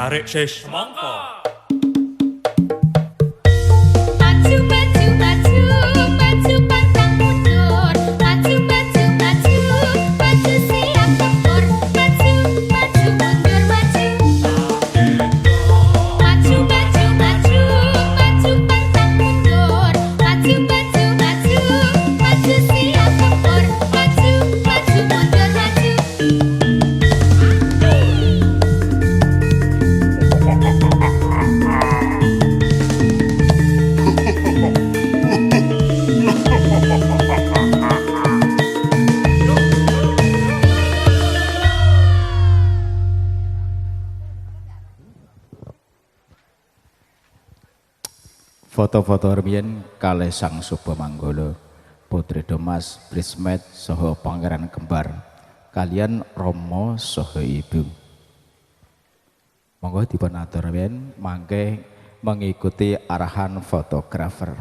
tarik sis. Monggo. Maju maju maju maju pantang mundur maju maju maju maju siap tempur maju maju mundur maju maju maju maju maju pantang mundur maju maju maju maju siap tempur maju maju mundur maju. Foto-foto rumiyin kalih Sang Subhamanggala, Putri Damas, Brismet saha Pangeran Kembar kalian Rama saha Ibu. Monggo dipun atur rumiyin mangke mengikuti arahan fotografer.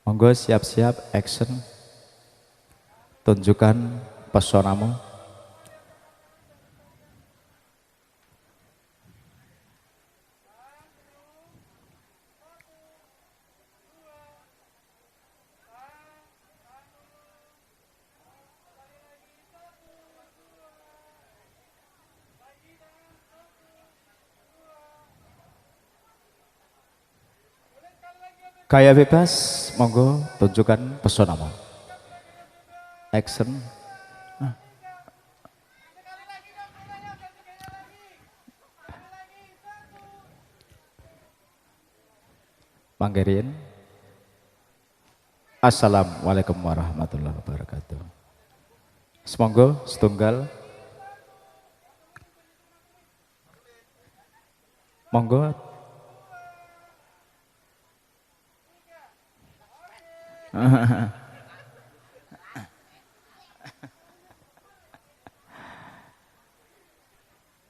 Monggo siap-siap action. Tunjukkan pesonamu. Gaya bebas, monggo tunjukkan pesonamu. Action. Manggerin. Assalamualaikum warahmatullahi wabarakatuh. Semonggo setunggal. Monggo.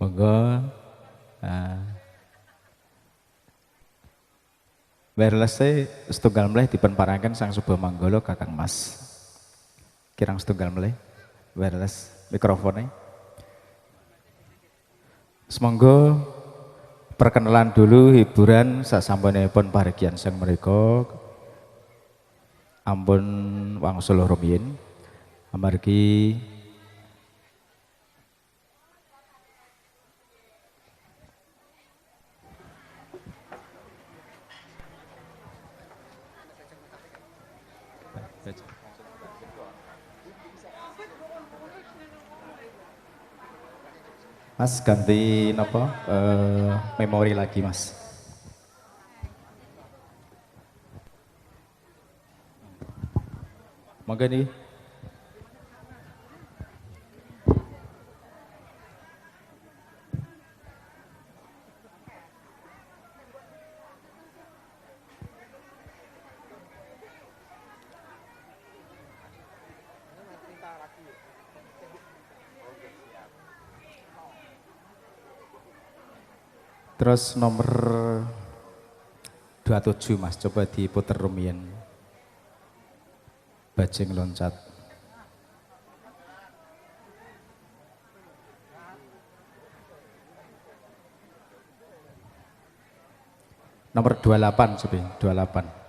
Monggo. Wireless setunggal meleh dipun parangaken Sang Subhamanggala Kakang Mas. Kirang setunggal meleh wireless mikrofonnya. Semonggo perkenalan dulu hiburan sasampunipun paregian sang mereka. Ampun wangsul rumiyin amargi Mas ganti napa memori lagi Mas. Monggo nih. Terus nomor 27 Mas, coba diputer rumiyin. Bajing loncat. Nomor 28 coba, 28.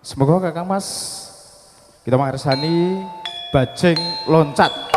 Semoga Kakang Mas kita mengersani bajing loncat.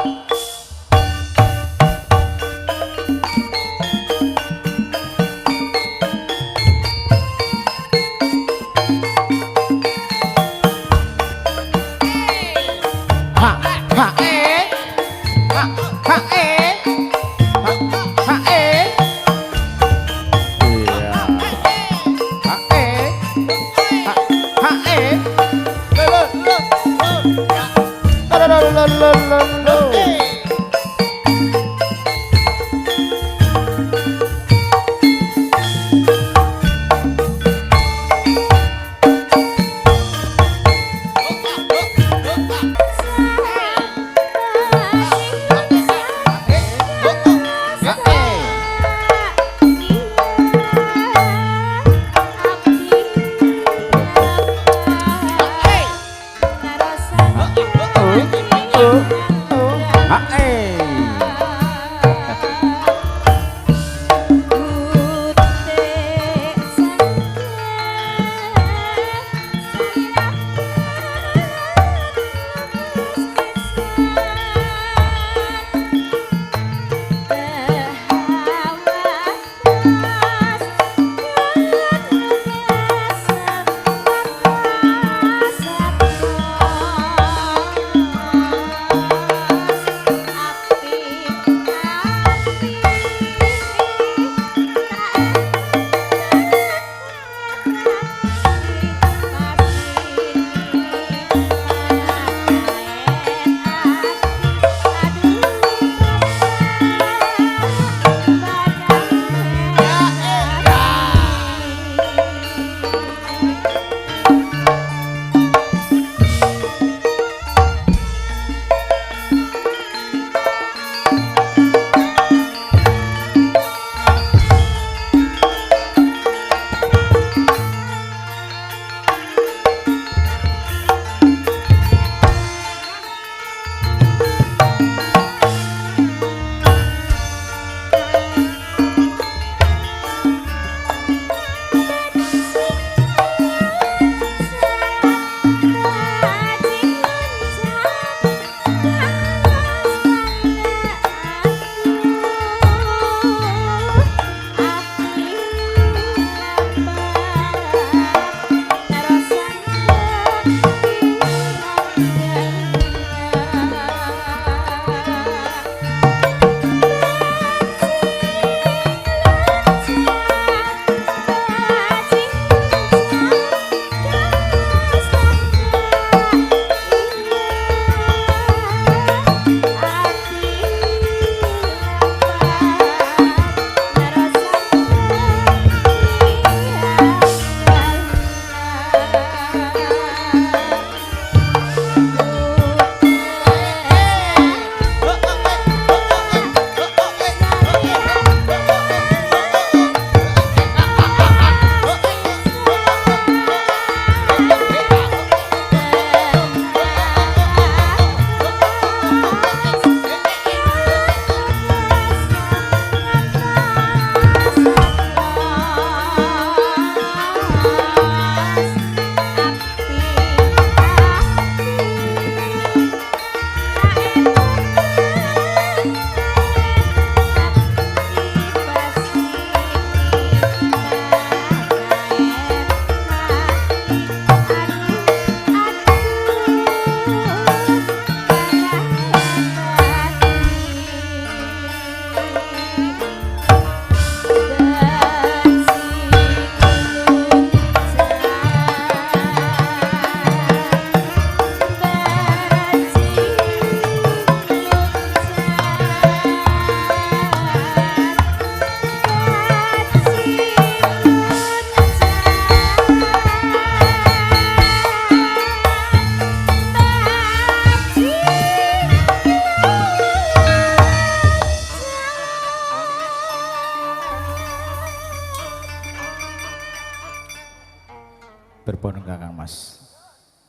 Mas.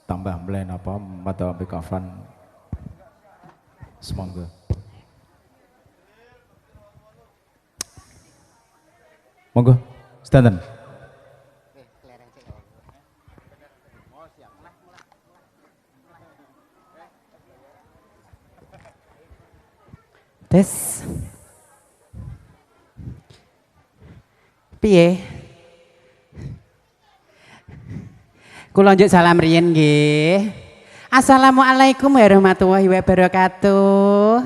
Tambah mlen apa mata mikafan. Semonggo. Monggo, sedanten. Tes. Piye? Kula njuk salam riyin nggih. Assalamualaikum warahmatullahi wabarakatuh.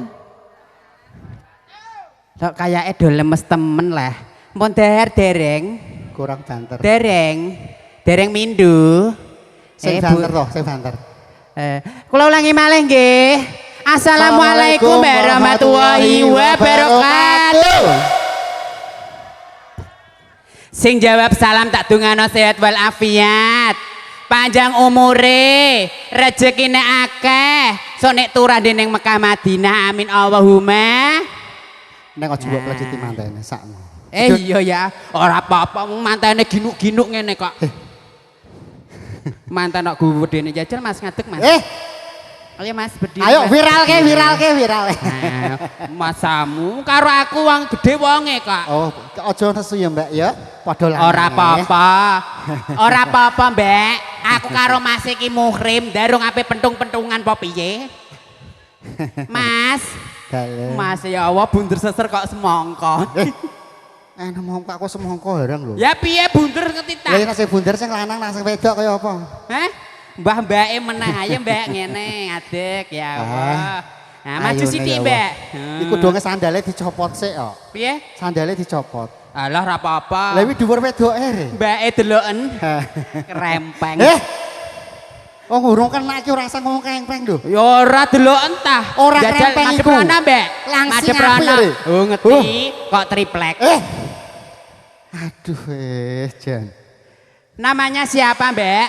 Kok kayake do lemes temen lah. Mpun dahar dereng? Kurang banter. Dereng mindu. Sing banter toh, sing banter. Kula ulangi malih nggih. Assalamualaikum warahmatullahi wabarakatuh. Sing jawab salam tak dungano sehat wal afiat. Panjang umure, rezekine akeh. Sok nek turah ning Mekah Madinah, amin Allahumma. Nek aja mbok plecuti mantene sakno. Iya ya, ora apa-apa mantene ginuk-ginuk ngene kok. Mantan kok gudene jajal Mas ngadeg Mas. Ayo Mas berdiri. Ayo Mas. viral ke. Masamu karo aku wong gede wonge kok. Oh, aja nesu ya Mbak ya. Padha lanang. Ora apa-apa. Ora apa-apa, Mbak. Aku karo Mas iki muhrim, darung ape pentung-pentungan apa piye? Mas. Dalem. Mas ya Allah bunder seser kok semongko. Ngomong kok semongko barang lho. Ya piye bunder ngerti ta? Lah nek sing bunder sing lanang nang sing wedok kaya apa? Hah? Mbah-mbake meneh ayo Mbak ngene ngadeg ya Allah. Nah, maju sithik Mbak. Iku donge sandale dicopot sik kok. Piye? Sandale dicopot. Alah ora apa-apa. Lah iki dhuwur wedoke. Mbake deloken. Krempeng. Oh ngurung kan nek iki ora usah ngomong krempeng lho. Ya ora deloken tah. Ora Jajal krempeng madhep iku. ana Mbak. Langsing Madhep ana. apik, Oh ngerti kok triplek. Aduh Jan. Namanya siapa Mbak?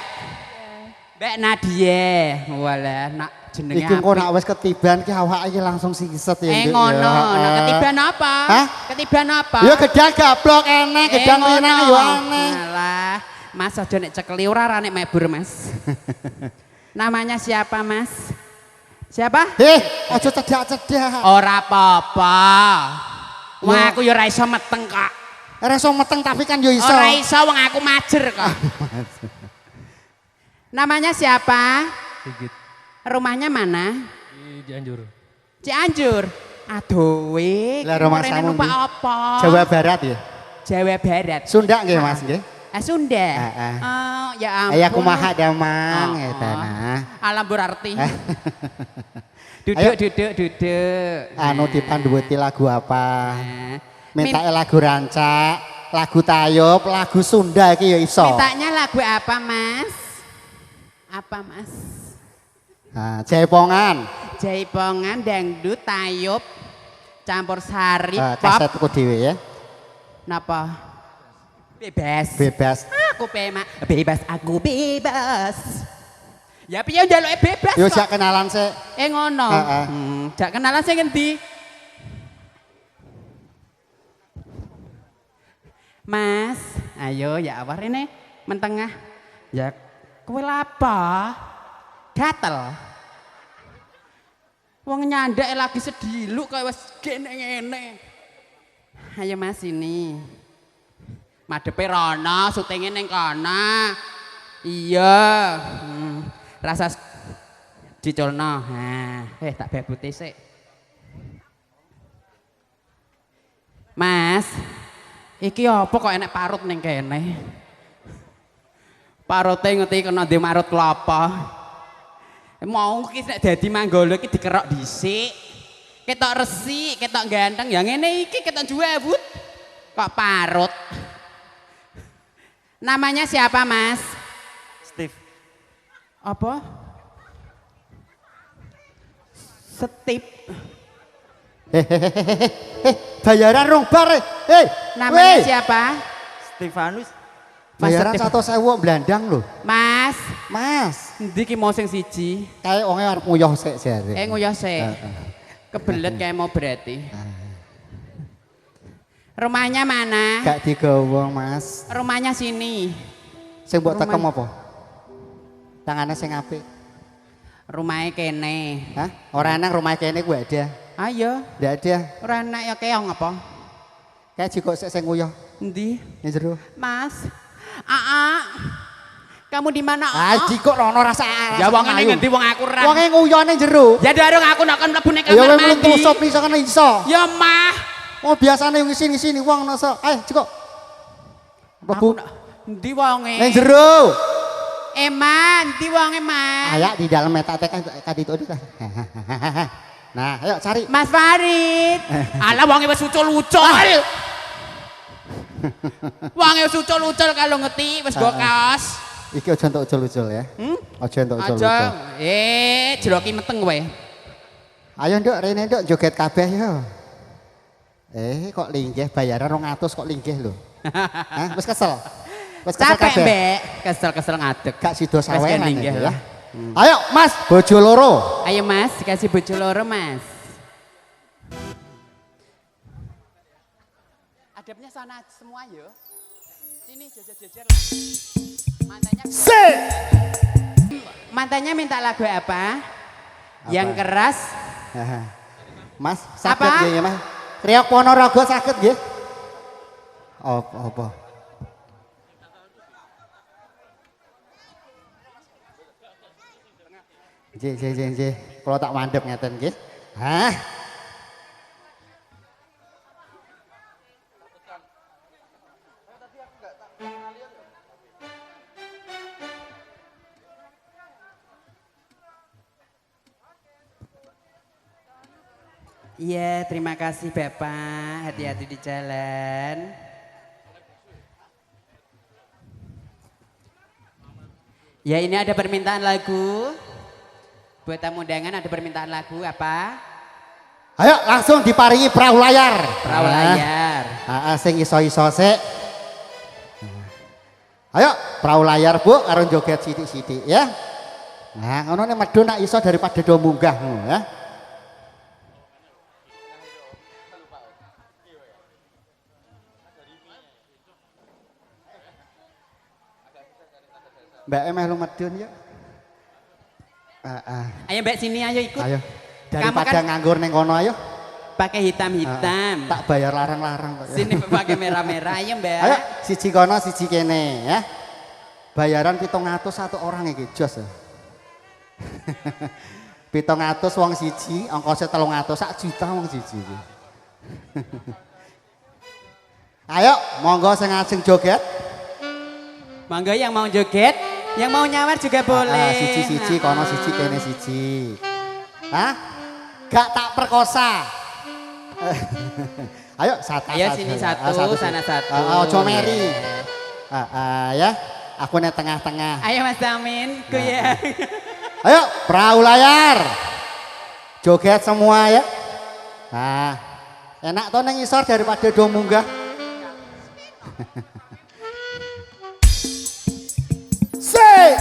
Mbak Nadia. Walah nak jenenge Iku kok nek wis ketiban ki awake iki langsung siset ya. Nduk, ngono. ya. Nah, ketiban apa? Hah? Ketiban apa? Ya gedang gablok eneh, gedang ngono. winang yo aneh. Alah, Mas aja nek cekeli ora nek mebur Mas. Namanya siapa Mas? Siapa? Aja cedak-cedak. Ora apa-apa. Wong aku ya ora iso meteng kok. Ora iso meteng tapi kan yo iso. Ora iso wong aku majer kok. Namanya siapa? Sigit Rumahnya mana? di Cianjur. Cianjur. Aduh we. Lah rumah Rene samu numpak ndi? apa? Jawa Barat ya. Jawa Barat. Sunda nggih Mas nggih. Sunda. Heeh. Oh, ya ampun. Aya kumaha damang Oh, eta nah. Alam berarti. Ayo. Duduk. Anu dipanduweti lagu apa? Nah, Mintake lagu rancak, lagu tayub, lagu Sunda iki ya iso. mintanya lagu apa Mas? Apa Mas? Nah, jaipongan. Jaipongan, dangdut, tayub, campur sari, Kaset pop. ku dhewe ya. Napa? Bebas. Bebas. Aku bebas, aku bebas. Ya piye njaluke bebas Yo kok. jak kenalan sik. Ngono. Heeh. Jak kenalan sing endi? Mas, ayo ya apa rene mentengah. Ya kowe lapa? Gatel. Wong nyandake lagi sediluk kaya wis gene ngene. Ayo Mas ini. Madepe rono, syutinge ning kono. Iya. Rasa diculno. Nah, tak bebuti sik. Mas, iki apa kok enek parut ning kene? Parute ngerti kena ndek marut kelapa. Mau ki nek dadi manggala iki dikerok dhisik. Ketok resik, ketok ganteng, ya ngene iki ketok juwewut. Kok parut? Namanya siapa, Mas? Steve. Apa? Steve. Bayaran rong bar. Namanya siapa? Stefanus. Bayaran Steve. 100.000 blandang lho. Mas, Mas, endi ki mau sing siji? kayak wonge arep nguyuh sik jare. Nguyuh sik. Kebelet kayak mau berarti. Rumahnya mana? Gak digawa, Mas. Rumahnya sini. Sing mbok Rumah- tekem apa? Tangane sing apik. Rumahnya kene. Hah? Ora nang rumah kene kuwi ada. Ayo, Ndak ada. ora enak ya keong apa? Kayak jiko sik sing nguyah. Endi? Ning jero. Mas. Aa. Kamu di mana? Ah, jiko rono rasa. Ya wong ngene ngendi wong aku ra. Wonge nguyah ning jero. Ya darung aku nak kon mlebu ning Ya kamar kowe mung mandi. tusuk iso kan iso. Ya mah. Oh biasane ngisi-ngisi wong noso. Ayo jiko. Aku Mlebu endi wonge? ning jero. Man, endi wonge, Mas? Ayak di dalam metate kan kaditu dik. Nah, ayo cari. Mas Farid. Alah wonge wis ucul-ucul. Wonge wis ucul-ucul kalau ngeti wis go kaos. Iki aja entuk ucul-ucul ya. Aja entuk ucul-ucul. Aja. Jeroki meteng kowe. Ayo nduk rene nduk joget kabeh yo. Kok linggih bayaran 200 kok linggih lho. Hah, wis kesel. Wis kesel Capek, kabeh. Mbak. Kesel-kesel ngadeg. Gak sido sawean linggih ya. lah. Ayo Mas, bojo loro. Ayo Mas, dikasih bojo loro Mas. Adabnya sana semua yo. Sini jejer-jejer. Mantannya minta lagu apa? Yang keras. Mas, sakit Apa? nggih ya, Mas? Riok Ponorogo sakit nggih? Apa? Nggih. Kalau tak mandep ngeten nggih. Hah? Iya, terima kasih Bapak. Hati-hati di jalan. Ya, ini ada permintaan lagu. Buat tamu undangan ada permintaan lagu apa? Ayo langsung diparingi perahu layar. Perahu layar. Sing iso-iso sik. Ayo perahu layar Bu karo joget sithik-sithik ya. Nah, ngono nek medun nak iso daripada do munggah ngono ya. Mbak melu medun ya. Ayo Mbak sini ayo ikut. Ayo. Kamu Daripada kan nganggur ning kono ayo. pakai hitam-hitam. Tak bayar larang-larang kok. Ya. Sini pakai merah-merah ayo Mbak. Ayo siji kono siji kene ya. Bayaran 700 satu orang iki jos ya. 700 wong siji, ongkosnya 300 sak juta wong siji iki. Ayo monggo sing ajeng joget. Monggo yang mau joget, yang mau nyawar juga boleh. Siji-siji kono siji kene siji. Hah? Gak tak perkosa. Ayo satu. Ayo sini satu, sana satu. Ojo meri. Ya. Aku nih tengah-tengah. Ayo Mas Amin, ku ya. Ayo perahu layar. Joget semua ya. Nah, enak tuh neng isor daripada do munggah. Say.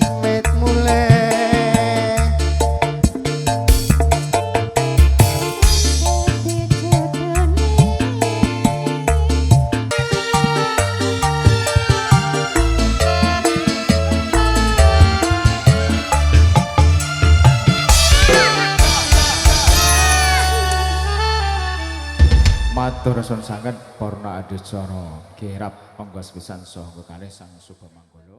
Pamit mulai. Matur sun sanget Porno Adicara kirap ongkos pisan saha kekalih Sang Subhamanggala.